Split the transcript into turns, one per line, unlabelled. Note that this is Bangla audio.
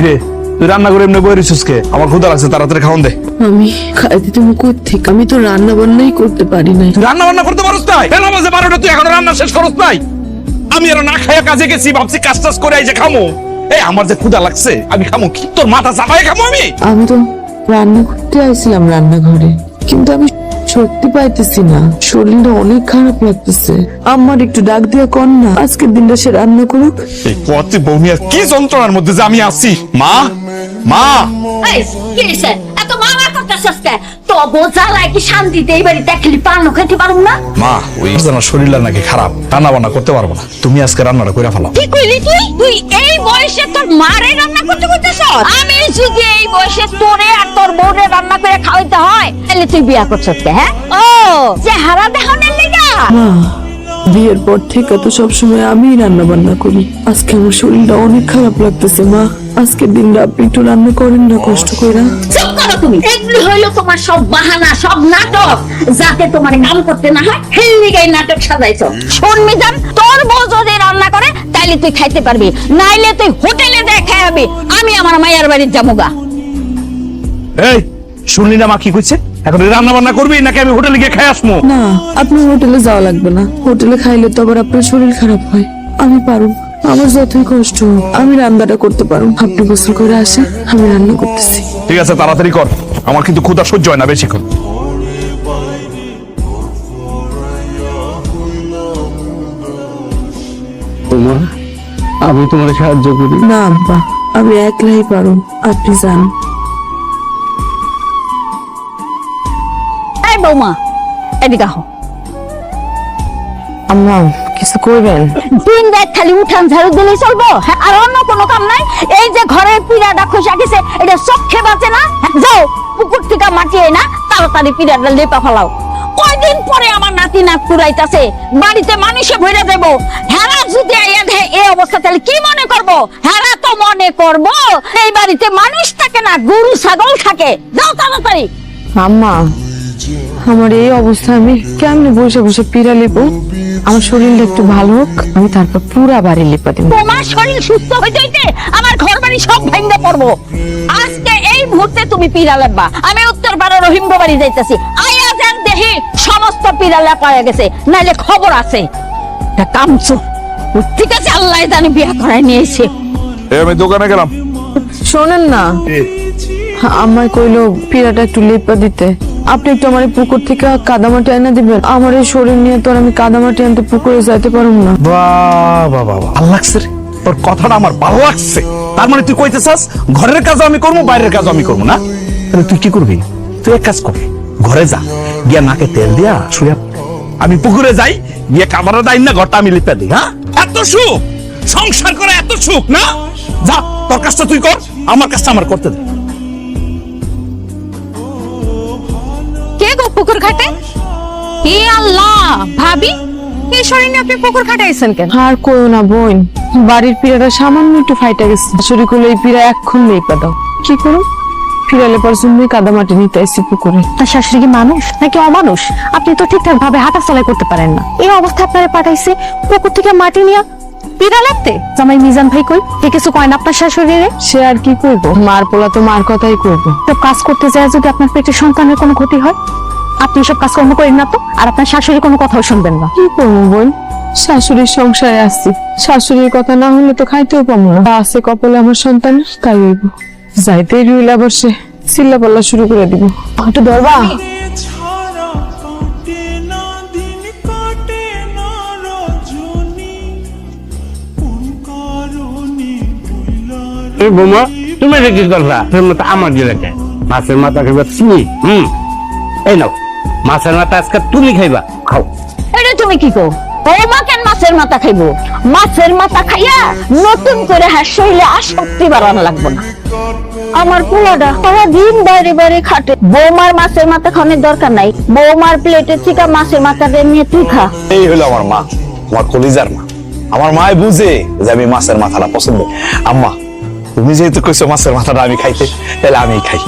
কিরে তুই রান্না করে এমনি বই রিসুস কে? আমার ক্ষুধা লাগছে, তাড়াতাড়ি খাওন দে।
আমি খাইতে তুমি কোত্থেকে? আমি তো রান্না বান্নাই করতে পারি নাই।
তুই রান্না বান্না করতে পারছ নাই? বেলা বাজে 12টা, তুই এখনো রান্না শেষ করছ নাই? আমি আর না খাইয়া কাজে গেছি, ভাবছি কাজ টাজ করে এই যে খামো। এই আমার যে ক্ষুধা লাগছে, আমি খামো কি? তোর মাথা চাপায় খামো আমি?
আমি তো রান্না করতে আইছিলাম রান্নাঘরে, কিন্তু আমি শক্তি পাইতেছি না, শরীরটা অনেক খারাপ লাগতেছে। আমার একটু ডাক দিয়া কর না, আজকের দিনটা সে রান্না করুক।
এই পথে বৌমিয়ার কি যন্ত্রণার মধ্যে যে আমি আছি। মা, মা,
এই কি হইছে? এত মামা করতেছস কে? তো বোঝালাই কি শান্তিতে এই বাড়িতে খেলি পান খেতে পারুম না?
মা, ওই জানা শরীরটা নাকি খারাপ, রান্না বান্না করতে পারবো না। তুমি আজকে রান্নাটা করে ফেলাও।
কি কইলি তুই? তুই এই বয়সে তোর মারে রান্না করতে করতেছস? আমি যদি এই বয়সে তোরে আর তোর বউরে রান্না করে খাওয়াইতে হয়, তাহলে তুই বিয়া করছস কে? হ্যাঁ, ও চেহারা দেখানোর লিগা?
মা, বিয়ের পর থেকে তো সবসময় আমিই রান্না বান্না করি। আজকে আমার শরীরটা অনেক খারাপ লাগতেছে মা। আজকের দিনটা আপনি একটু রান্না করেন না কষ্ট করে।
চুপ করো তুমি। এগুলো হইলো তোমার সব বাহানা, সব নাটক, যাতে তোমার কাম করতে না হয়। হেললিগাই নাটক সাজাইছো। শোন মিজান, তোর বউ যদি রান্না করে তাইলে তুই খাইতে পারবি, নাইলে তুই হোটেলে যায় খাওয়াবি। আমি আমার মায়ের বাড়ির যাবো গা।
এই শুনলি না মা কি কইছে? এখন রান্না বান্না করবি নাকি আমি হোটেলে গিয়ে খাই আসবো?
না, আপনি হোটেলে যাওয়া লাগবে না। হোটেলে খাইলে তো আবার আপনার শরীর খারাপ হয়। আমি পারুম, আমার যতই কষ্ট হোক আমি রান্নাটা করতে পারুম। আপনি গোসল করে আসেন, আমি রান্না করতেছি।
ঠিক আছে, তাড়াতাড়ি কর, আমার কিন্তু ক্ষুধা সহ্য হয় না বেশিক্ষণ।
আমি তোমার সাহায্য করি।
না আব্বা, আমি একলাই পারুম, আপনি যান।
এই বৌমা, এদিকে আহ।
আম্মা কিছু করবেন?
দিন রাত খালি উঠান ঝাড়ু দিলেই চলবো? হ্যাঁ, আর অন্য কোনো কাম নাই? এই যে ঘরের পিড়াটা খসা গেছে, এটা চোখে বাঁচে না? যাও পুকুর থেকে মাটিয়ে না তাড়াতাড়ি পিড়াটা লেপা ফেলাও। কয়দিন পরে আমার নাতি নাক পুরাইতাছে, বাড়িতে মানুষে ভরে দেবো। হেরা যদি আইয়া দেয় এই অবস্থা, তাহলে কি মনে করবো? হেরা তো মনে করবো এই বাড়িতে মানুষ থাকে না, গরু ছাগল থাকে। যাও তাড়াতাড়ি।
আম্মা, আমার এই অবস্থা আমি কেমনে বসে বসে পিড়া লেপো? আমার শরীরটা একটু ভালো হোক, আমি তারপর পুরা বাড়ি লেপা দেবো।
তোমার শরীর সুস্থ হইতে হইতে আমার ঘর বাড়ি সব ভেঙে পড়বো। আজকে এই মুহূর্তে তুমি পিড়া লেপবা। আমি উত্তর পাড়া রহিমগো বাড়ি যাইতেছি। আয়া যান দেখি সমস্ত পিড়া লেপা হয়ে গেছে, নাইলে খবর আছে। এটা কামছো। ঠিক আছে, আল্লাহ জানি বিয়া করায় নিয়েছে।
আমি দোকানে গেলাম।
শোনেন না, আমায় কইলো পিড়াটা একটু লেপা দিতে। আপনি একটু আমার পুকুর থেকে কাদামাটি এনে দিবেন? আমার এই শরীর নিয়ে তো আর আমি কাদামাটি আনতে পুকুরে যাইতে পারুম না।
বাহ বাহ বাহ, ভালো লাগছে রে তোর কথাটা, আমার ভালো লাগছে। তার মানে তুই কইতেছাস ঘরের কাজও আমি করবো, বাইরের কাজও আমি করবো না? তাহলে তুই কি করবি? তুই এক কাজ কর, ঘরে যা, গিয়া নাকে তেল দিয়া শুয়ে আমি পুকুরে যাই, গিয়ে কাদাটা দাই না, ঘরটা আমি লিপে দিই। হ্যাঁ, এত সুখ সংসার করে, এত সুখ না? যা, তোর কাজটা তুই কর, আমার কাজটা আমার করতে দে।
কে গো পুকুর ঘাটে? হে আল্লাহ, ভাবি এই শরীর নিয়ে আপনি পুকুর ঘাটে আইছেন কেন?
আর কইও না বোন, বাড়ির পিড়াটা সামান্য একটু ফাইটা গেছে। শাশুড়ি কইলো এই পিড়া এক্ষুন লেপা দাও। কি করুম? পিড়া লেপার জন্যই কাদামাটি নিতে আসছি পুকুরে।
তার শাশুড়ি কি মানুষ নাকি অমানুষ? আপনি তো ঠিকঠাক ভাবে হাঁটা চলাই করতে পারেন না। এই অবস্থা আপনারা পাঠাইছে পুকুর থেকে মাটি নিয়ে পিড়া লাগতে। জামাই মিজান ভাই কই? কে কিছু কয় না আপনার শাশুড়িরে?
সে আর কি করবো, মার পোলা তো মার কথাই করবো।
তো কাজ করতে যায় যদি আপনার পেটে সন্তানের কোনো ক্ষতি হয়, আপনি সব কাজকর্ম করেন না তো, আর আপনার শাশুড়ি কোনো কথাও শুনবেন না।
কি করবো বোন, শাশুড়ির সংসারে আসছি, শাশুড়ির কথা না হলে তো খাইতেও পাবো না। তা আছে কপালে আমার সন্তানের, তাই হইব। যাইতে রইলে আবার সে চিল্লা পাল্লা শুরু করে দিব। একটু ধরবা?
এই বোমা, তুমি এটা কি করলা? আমার জেলাতে মাছের মাথা খাইবা তুমি। এই নাও মাছের মাথা, আজকে তুমি খাইবা, খাও।
এটা তুমি কি কো? বৌমা কেন মাছের মাথা খাইবো? মাছের মাথা খাইয়া নতুন করে শরীরে আসক্তি বাড়ানো লাগবে না। আমার পোলাটা সারা দিন বাইরে বাইরে খাটে, বৌমার মাছের মাথা খাওয়ানোর দরকার নাই। বৌমার প্লেটে থেকে মাছের মাথাটা নিয়ে তুই খা।
এই হলো আমার মা, আমার কলিজার মা। আমার মায় বুঝে যে আমি মাছের মাথাটা পছন্দ। আম্মা, তুমি যেহেতু কইছো মাছের মাথাটা আমি খাইতে, তাহলে আমি খাই।